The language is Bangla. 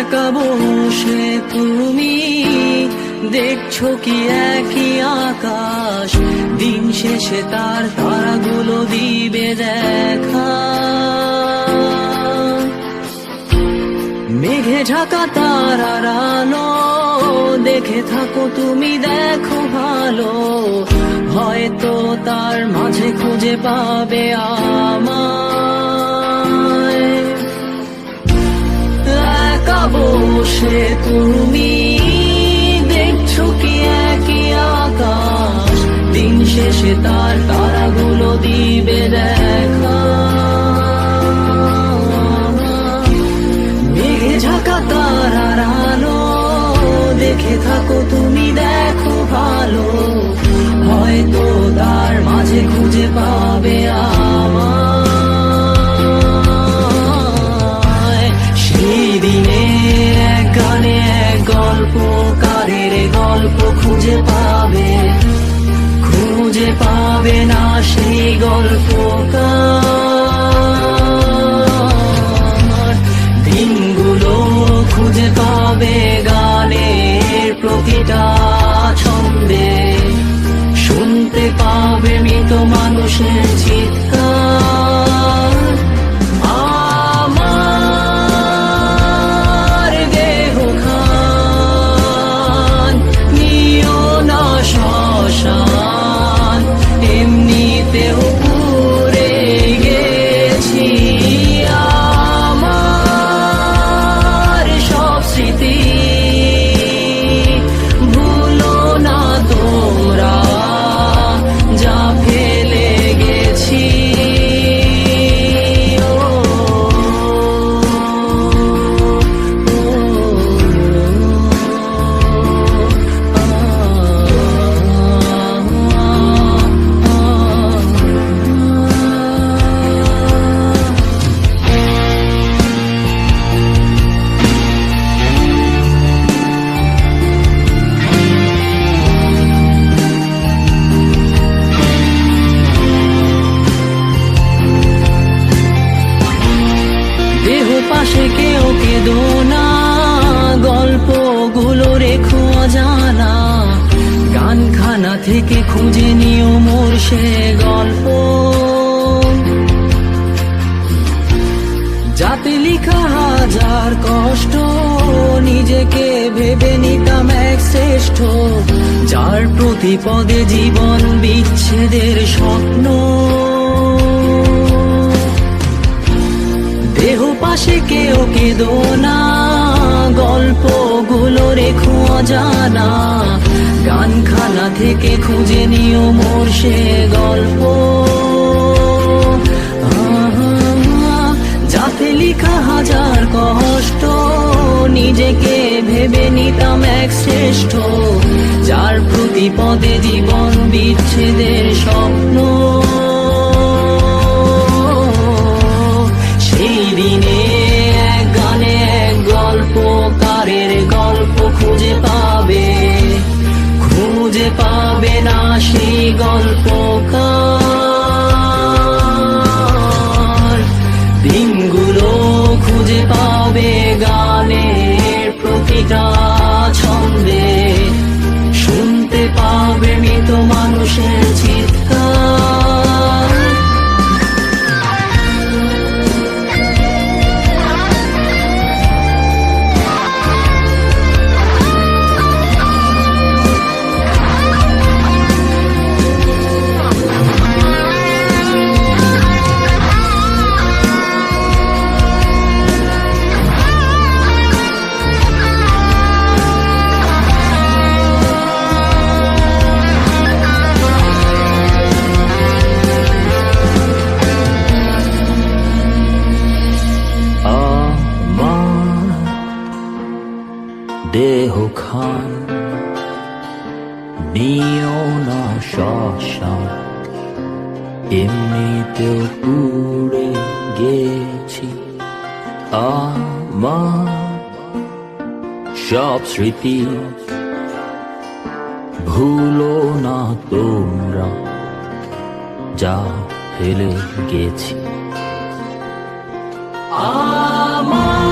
একা বসে তুমি দেখছো কি একই আকাশ, দিন শেষে তার তারাগুলো দিবে দেখা। মেঘে ঢাকা তারার আলো দেখে থাকো তুমি, দেখো ভালো, হয়তো তার মাঝে খুঁজে পাবে আমায়। একা বসে তুমি দেখছো কি একই আকাশ, দিন শেষে তার তারাগুলো দিবে দেখা। মেঘে ঢাকা তারার আলো দেখে থাকো তুমি, দেখো ভালো, হয়তো তার মাঝে খুঁজে পাবে আমায়। সেই দিনে এক গানে এক গল্পকারের গল্প খুঁজে পাবে, খুঁজে পাবে না সেই গল্পকার। দিনগুলো খুঁজে পাবে গানের প্রতিটা ছন্দে, শুনতে পাবে মৃত মানুষের চিৎকার। আমার দেহ খান নিও না শ্মশান, এমনিতেও পুড়ে গেছি। আমার সব স্মৃতি ভুলো না তোমরা, যা ফেলে গেছি। দেহ পাশে কেউ কেঁদো না, গল্পগুলো রেখো অজানা, গানখানা থেকে খুঁজে নিও মোর সে গল্প। যাতে লিখা হাজার কষ্ট, নিজেকে ভেবে নিতাম এক শ্রেষ্ঠ, যার প্রতি পদে জীবন বিচ্ছেদের স্বপ্ন। দেহ পাশে কেউ কেঁদো না, গল্পগুলো রেখো অজানা, গানখানা থেকে খুঁজে নিও মোর সে গল্প। যাতে লিখা হাজার কষ্ট, নিজেকে ভেবে নিতাম এক শ্রেষ্ঠ, যার প্রতি পদে জীবন বিচ্ছেদের স্বপ্ন। সেই দিনে এক গানে এক গল্পকারের গল্প খুঁজে পাবে, খুঁজে পাবে না সেই গল্পকার। দিনগুলো খুঁজে পাবে গানের প্রতিটা ছন্দে, শুনতে পাবে মৃত মানুষের চিৎকার। দেহ খান নিও না শ্মশান, এমনিতেও পুড়ে গেছি। আমার সব স্মৃতি ভুলো না তোমরা, যা ফেলে গেছি। আমার